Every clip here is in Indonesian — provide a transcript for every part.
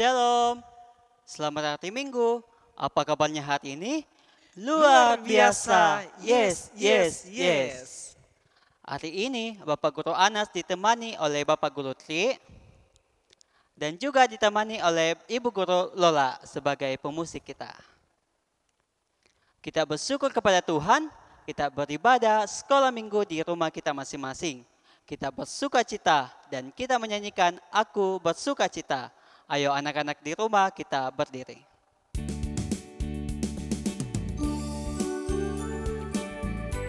Shalom, selamat hari Minggu. Apa kabarnya hari ini? Luar biasa. Yes, yes, yes. Hari ini Bapak Guru Anas ditemani oleh Bapak Guru Tri dan juga ditemani oleh Ibu Guru Lola sebagai pemusik kita. Kita bersyukur kepada Tuhan, kita beribadah sekolah minggu di rumah kita masing-masing. Kita bersuka cita dan kita menyanyikan Aku Bersuka Cita. Ayo anak-anak di rumah kita berdiri.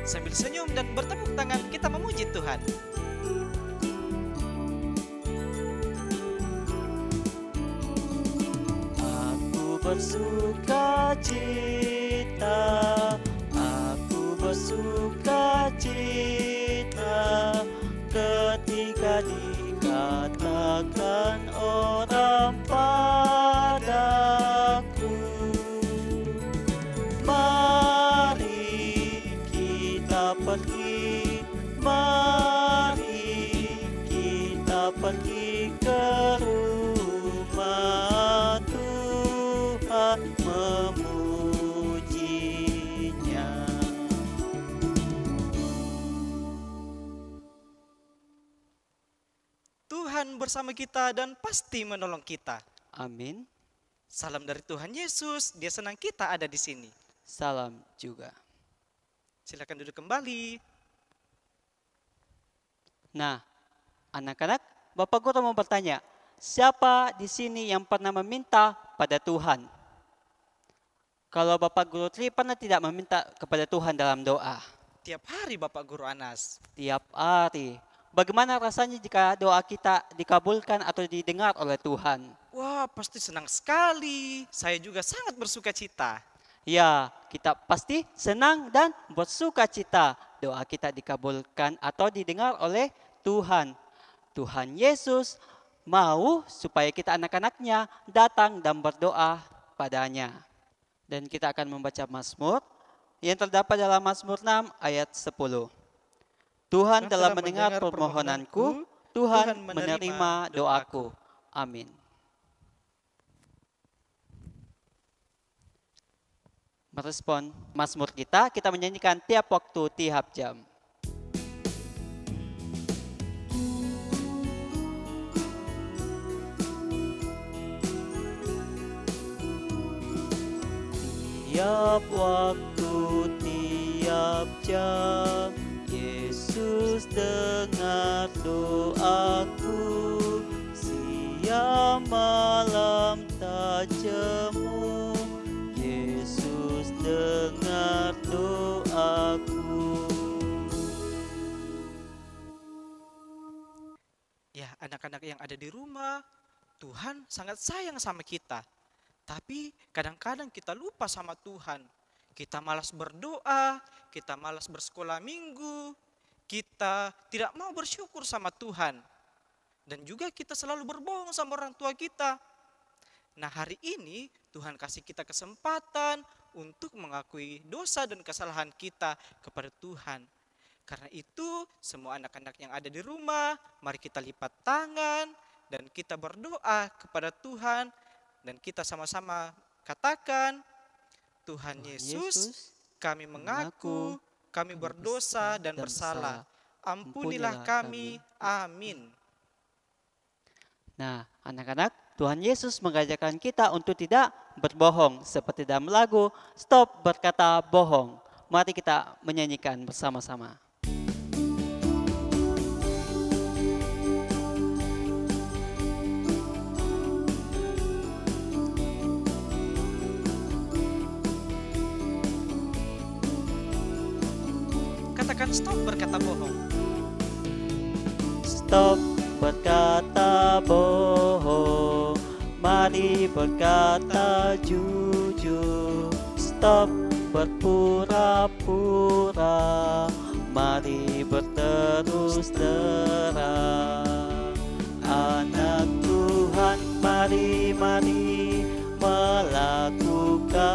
Sambil senyum dan bertepuk tangan kita memuji Tuhan. Aku bersuka cita, aku bersuka cita, ketika dikatakan orang padaku, mari kita pergi, mari kita pergi ke rumah Tuhan memujinya. Tuhan bersama kita dan pasti menolong kita. Amin. Salam dari Tuhan Yesus, Dia senang kita ada di sini. Salam juga. Silakan duduk kembali. Nah, anak-anak, Bapak Guru mau bertanya, siapa di sini yang pernah meminta pada Tuhan? Kalau Bapak Guru Tri pernah tidak meminta kepada Tuhan dalam doa? Tiap hari Bapak Guru Anas. Tiap hari. Bagaimana rasanya jika doa kita dikabulkan atau didengar oleh Tuhan? Wah, pasti senang sekali. Saya juga sangat bersuka cita. Ya, kita pasti senang dan bersuka cita. Doa kita dikabulkan atau didengar oleh Tuhan. Tuhan Yesus mau supaya kita anak-anaknya datang dan berdoa padanya. Dan kita akan membaca Mazmur yang terdapat dalam Mazmur 6 ayat 10. Tuhan telah mendengar permohonanku, Tuhan menerima doaku. Amin. Merespon Mazmur kita menyanyikan tiap waktu, tiap jam. Tiap waktu, tiap jam, Yesus dengar doaku. Siang malam tak jemu, Yesus dengar doaku. Ya, anak-anak yang ada di rumah, Tuhan sangat sayang sama kita. Tapi kadang-kadang kita lupa sama Tuhan. Kita malas berdoa, kita malas bersekolah minggu, kita tidak mau bersyukur sama Tuhan. Dan juga kita selalu berbohong sama orang tua kita. Nah, hari ini Tuhan kasih kita kesempatan untuk mengakui dosa dan kesalahan kita kepada Tuhan. Karena itu, semua anak-anak yang ada di rumah, mari kita lipat tangan dan kita berdoa kepada Tuhan. Dan kita sama-sama katakan, Tuhan Yesus, kami mengaku, kami berdosa dan bersalah. Ampunilah kami. Amin. Nah, anak-anak, Tuhan Yesus mengajarkan kita untuk tidak berbohong. Seperti dalam lagu, Stop Berkata Bohong. Mari kita menyanyikan bersama-sama. Katakan stop berkata bohong. Stop berkata bohong, mari berkata jujur. Stop berpura-pura, mari berterus terang. Anak Tuhan, mari melakukan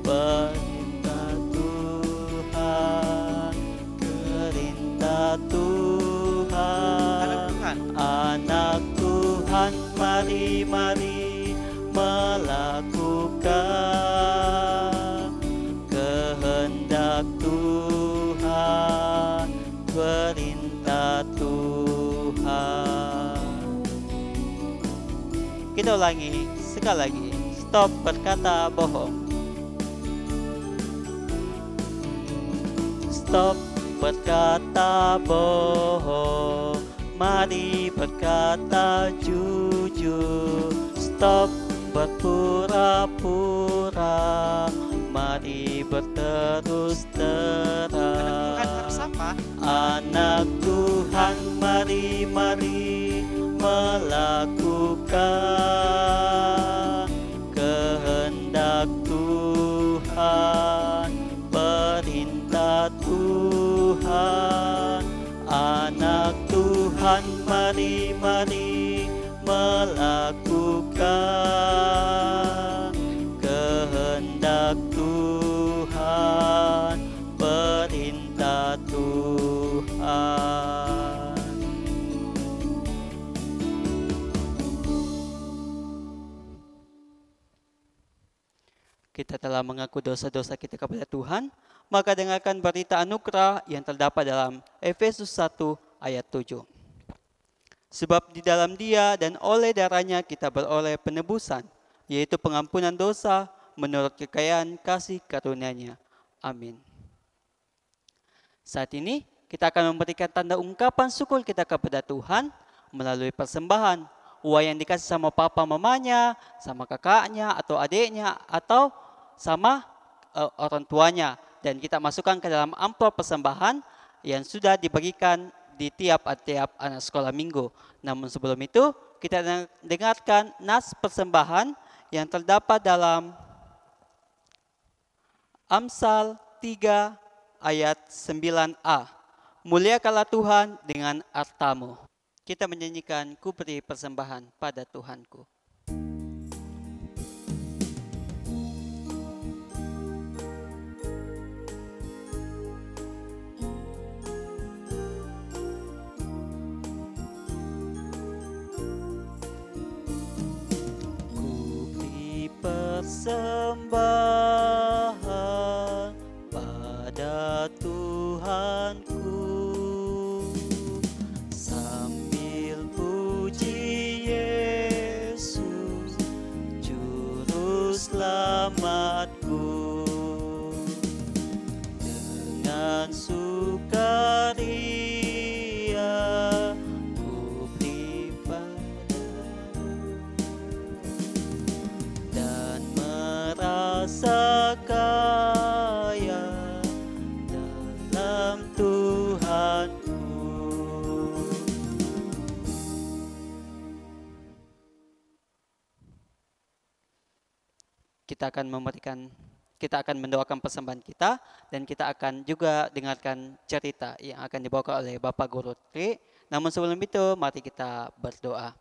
perintah Tuhan, perintah Tuhan. Anak Tuhan, Anak Tuhan, mari mari melakukan kehendak Tuhan, perintah Tuhan. Kita ulangi sekali lagi. Stop berkata bohong. Stop berkata bohong. Mari berkata jujur. Stop berpura-pura. Mari berterus terang. Tuhan harus apa? Anak Tuhan, mari melakukan kehendak Tuhan, perintah Tuhan. Anak Tuhan, mari melakukan kehendak Tuhan, perintah Tuhan. Kita telah mengaku dosa-dosa kita kepada Tuhan, maka dengarkan berita anugerah yang terdapat dalam Efesus 1 ayat 7. Sebab di dalam Dia dan oleh darahnya kita beroleh penebusan, yaitu pengampunan dosa menurut kekayaan kasih karunia-Nya. Amin. Saat ini kita akan memberikan tanda ungkapan syukur kita kepada Tuhan melalui persembahan. Uang yang dikasih sama papa mamanya, sama kakaknya atau adiknya, atau sama orang tuanya. Dan kita masukkan ke dalam amplop persembahan yang sudah dibagikan di tiap-tiap anak sekolah minggu. Namun sebelum itu, kita dengarkan nas persembahan yang terdapat dalam Amsal 3 ayat 9a. Muliakanlah Tuhan dengan hartamu. Kita menyanyikan ku beri persembahan pada Tuhanku. Persembahan pada Tuhanku, sambil puji Yesus juru selamatku, dengan sukaria ku beri rasa kaya dalam Tuhanku. Kita akan mendoakan persembahan kita, dan kita akan juga dengarkan cerita yang akan dibawa oleh Bapak Guru Tri. Namun sebelum itu, mari kita berdoa.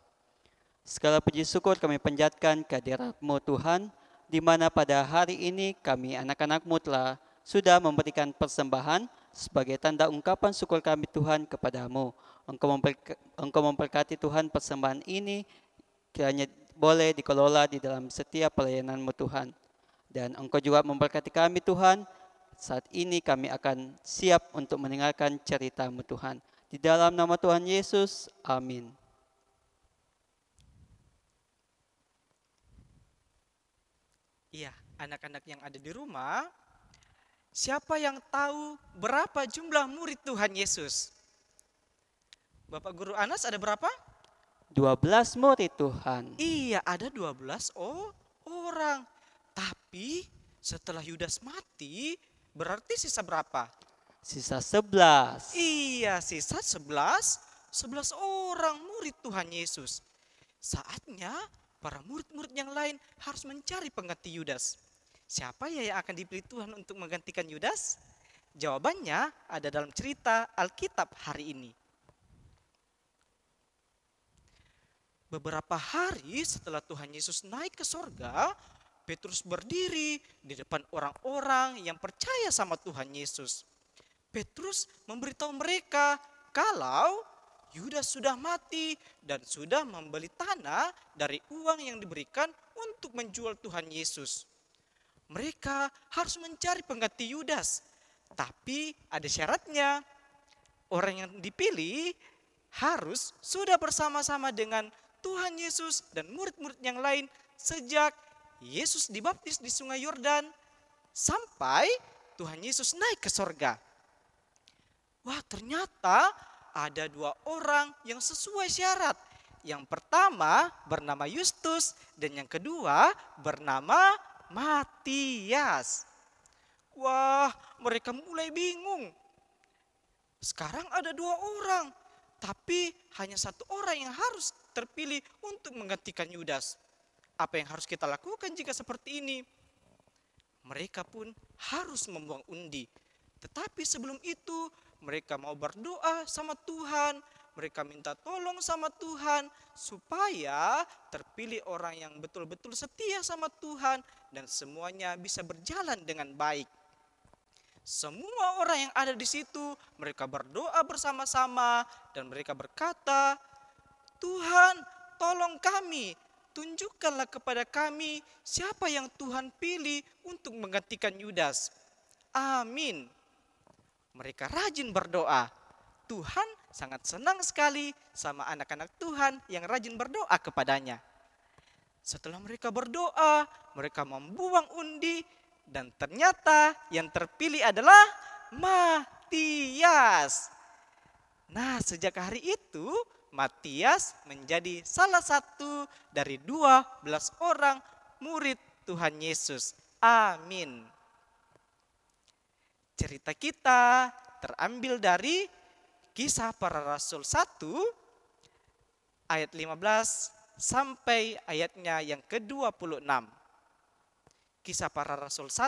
Segala puji syukur kami panjatkan kehadirat-Mu Tuhan, di mana pada hari ini kami anak-anak-Mu telah sudah memberikan persembahan sebagai tanda ungkapan syukur kami Tuhan kepada-Mu. Engkau memberkati Tuhan persembahan ini kiranya boleh dikelola di dalam setiap pelayanan-Mu Tuhan. Dan Engkau juga memberkati kami Tuhan, saat ini kami akan siap untuk mendengarkan cerita-Mu Tuhan. Di dalam nama Tuhan Yesus, amin. Iya, anak-anak yang ada di rumah, siapa yang tahu berapa jumlah murid Tuhan Yesus? Bapak Guru Anas ada berapa? 12 murid Tuhan. Iya, ada 12 orang. Tapi setelah Yudas mati, berarti sisa berapa? Sisa 11. Iya, sisa 11 orang murid Tuhan Yesus. Saatnya para murid-murid yang lain harus mencari pengganti Yudas. Siapa ya yang akan dipilih Tuhan untuk menggantikan Yudas? Jawabannya ada dalam cerita Alkitab hari ini. Beberapa hari setelah Tuhan Yesus naik ke sorga, Petrus berdiri di depan orang-orang yang percaya sama Tuhan Yesus. Petrus memberitahu mereka kalau Yudas sudah mati dan sudah membeli tanah dari uang yang diberikan untuk menjual Tuhan Yesus. Mereka harus mencari pengganti Yudas, tapi ada syaratnya. Orang yang dipilih harus sudah bersama-sama dengan Tuhan Yesus dan murid-murid yang lain sejak Yesus dibaptis di Sungai Yordan sampai Tuhan Yesus naik ke sorga. Wah, ternyata ada 2 orang yang sesuai syarat. Yang pertama bernama Yustus dan yang kedua bernama Matias. Wah, mereka mulai bingung. Sekarang ada 2 orang, tapi hanya 1 orang yang harus terpilih untuk menggantikan Yudas. Apa yang harus kita lakukan jika seperti ini? Mereka pun harus membuang undi. Tetapi sebelum itu mereka mau berdoa sama Tuhan. Mereka minta tolong sama Tuhan supaya terpilih orang yang betul-betul setia sama Tuhan dan semuanya bisa berjalan dengan baik. Semua orang yang ada di situ, mereka berdoa bersama-sama dan mereka berkata, Tuhan, tolong kami, tunjukkanlah kepada kami siapa yang Tuhan pilih untuk menggantikan Yudas. Amin. Mereka rajin berdoa. Tuhan sangat senang sekali sama anak-anak Tuhan yang rajin berdoa kepadanya. Setelah mereka berdoa, mereka membuang undi dan ternyata yang terpilih adalah Matias. Nah, sejak hari itu Matias menjadi salah satu dari 12 orang murid Tuhan Yesus. Amin. Cerita kita terambil dari Kisah Para Rasul 1 ayat 15 sampai ayatnya yang ke-26. Kisah Para Rasul 1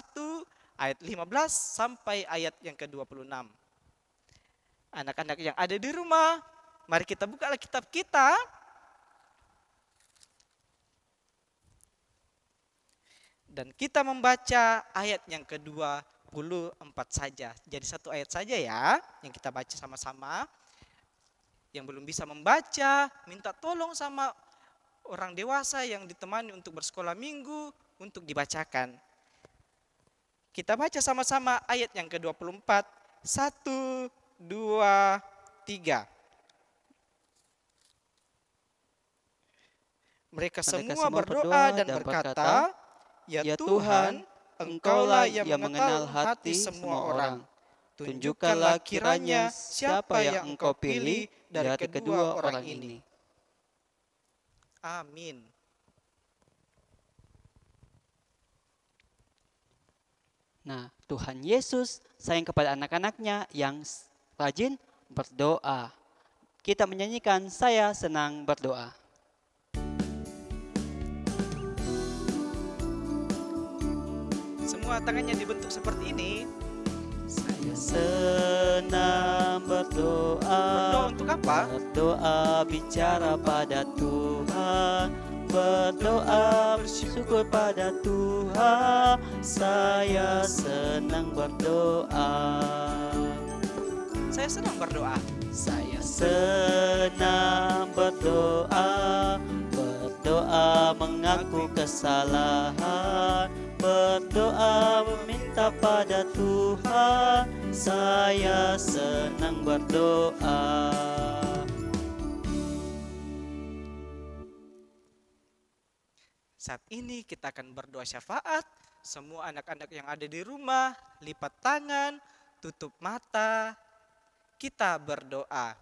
ayat 15 sampai ayat yang ke-26. Anak-anak yang ada di rumah, mari kita buka Alkitab kita. Dan kita membaca ayat yang ke-24 saja. Jadi 1 ayat saja ya yang kita baca sama-sama. Yang belum bisa membaca, minta tolong sama orang dewasa yang ditemani untuk bersekolah minggu untuk dibacakan. Kita baca sama-sama ayat yang ke-24. 1, 2, 3. Mereka semua berdoa dan berkata, Ya Tuhan, Engkaulah yang mengenal hati semua orang. Tunjukkanlah kiranya siapa yang Engkau pilih dari kedua orang ini. Amin. Nah, Tuhan Yesus sayang kepada anak-anaknya yang rajin berdoa. Kita menyanyikan Saya Senang Berdoa. Semua tangannya dibentuk seperti ini. Saya senang berdoa. Berdoa untuk apa? Berdoa bicara pada Tuhan. Berdoa bersyukur pada Tuhan. Saya senang berdoa. Saya senang berdoa. Saya senang berdoa. Berdoa mengaku kesalahan. Berdoa meminta pada Tuhan. Saya senang berdoa. Saat ini kita akan berdoa syafaat. Semua anak-anak yang ada di rumah, lipat tangan, tutup mata. Kita berdoa.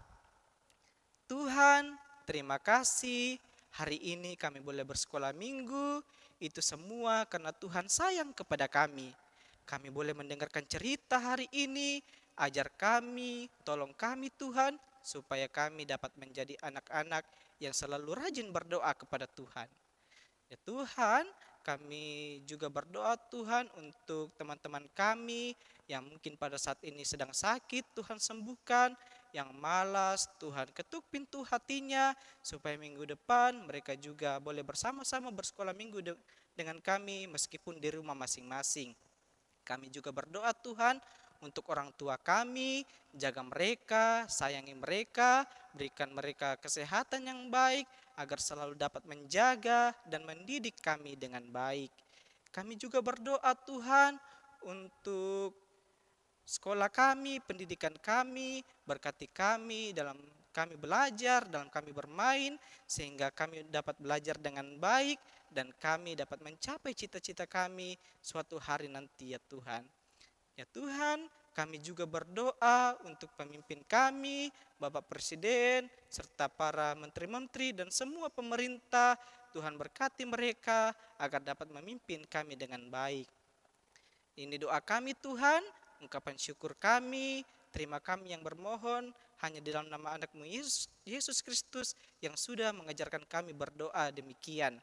Tuhan, terima kasih. Hari ini kami boleh bersekolah minggu. Itu semua karena Tuhan sayang kepada kami. Kami boleh mendengarkan cerita hari ini. Ajar kami, tolong kami Tuhan, supaya kami dapat menjadi anak-anak yang selalu rajin berdoa kepada Tuhan. Ya Tuhan, kami juga berdoa Tuhan untuk teman-teman kami yang mungkin pada saat ini sedang sakit, Tuhan sembuhkan. Yang malas, Tuhan ketuk pintu hatinya supaya minggu depan mereka juga boleh bersama-sama bersekolah minggu dengan kami meskipun di rumah masing-masing. Kami juga berdoa Tuhan untuk orang tua kami, jaga mereka, sayangi mereka, berikan mereka kesehatan yang baik, agar selalu dapat menjaga dan mendidik kami dengan baik. Kami juga berdoa Tuhan untuk sekolah kami, pendidikan kami, berkati kami dalam kami belajar, dalam kami bermain, sehingga kami dapat belajar dengan baik dan kami dapat mencapai cita-cita kami suatu hari nanti ya Tuhan. Ya Tuhan, kami juga berdoa untuk pemimpin kami, Bapak Presiden, serta para menteri-menteri dan semua pemerintah. Tuhan berkati mereka agar dapat memimpin kami dengan baik. Ini doa kami Tuhan, ungkapan syukur kami, terima kami yang bermohon, hanya di dalam nama anak-Mu Yesus Kristus yang sudah mengajarkan kami berdoa demikian.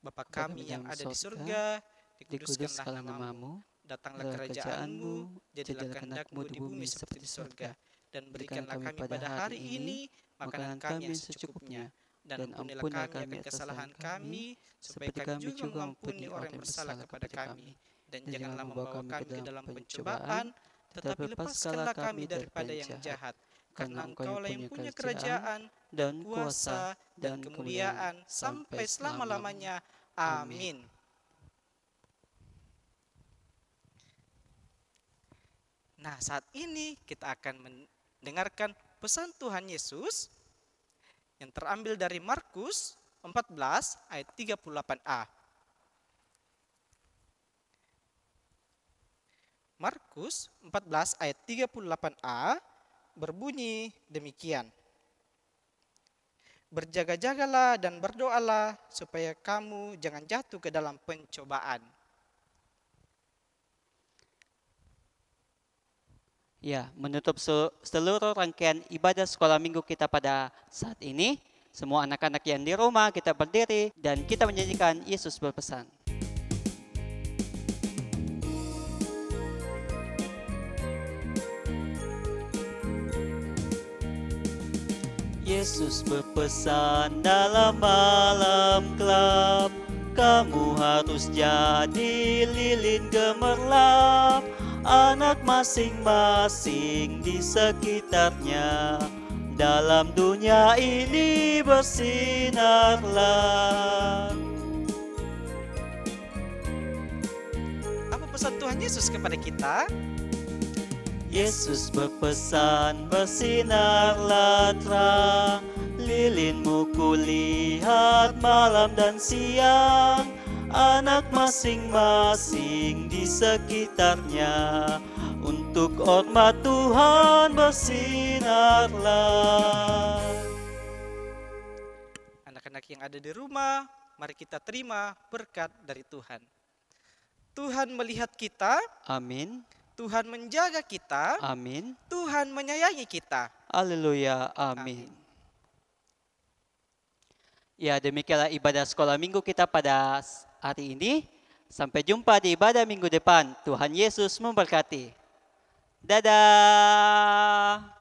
Bapa kami yang ada di surga, dikuduskanlah namamu, datanglah kerajaan-Mu, jadilah kehendak-Mu di bumi seperti di surga. Dan berikanlah kami pada hari ini makanan kami yang secukupnya. Dan ampunilah kami akan kesalahan kami, supaya kami juga mengampuni orang yang bersalah kepada kami. Dan janganlah membawa kami ke dalam pencobaan, tetapi lepaskanlah kami daripada yang jahat. Karena Engkau-lah yang punya kerajaan, dan kuasa, dan kemuliaan, sampai selama-lamanya. Amin. Nah, saat ini kita akan mendengarkan pesan Tuhan Yesus yang terambil dari Markus 14 ayat 38a. Markus 14 ayat 38a berbunyi demikian. Berjaga-jagalah dan berdoalah supaya kamu jangan jatuh ke dalam pencobaan. Ya, menutup seluruh rangkaian ibadah sekolah minggu kita pada saat ini, semua anak-anak yang di rumah kita berdiri dan kita menyanyikan Yesus berpesan. Yesus berpesan dalam malam gelap, kamu harus jadi lilin gemerlap, anak masing-masing di sekitarnya, dalam dunia ini bersinarlah. Apa pesan Tuhan Yesus kepada kita? Yesus berpesan, bersinarlah terang, lilinmu kulihat malam dan siang, anak masing-masing di sekitarnya, untuk hormat Tuhan bersinarlah. Anak-anak yang ada di rumah, mari kita terima berkat dari Tuhan. Tuhan melihat kita. Amin. Tuhan menjaga kita. Amin. Tuhan menyayangi kita. Haleluya. Amin. Ya, demikianlah ibadah sekolah minggu kita pada hari ini. Sampai jumpa di ibadah minggu depan. Tuhan Yesus memberkati. Dadah.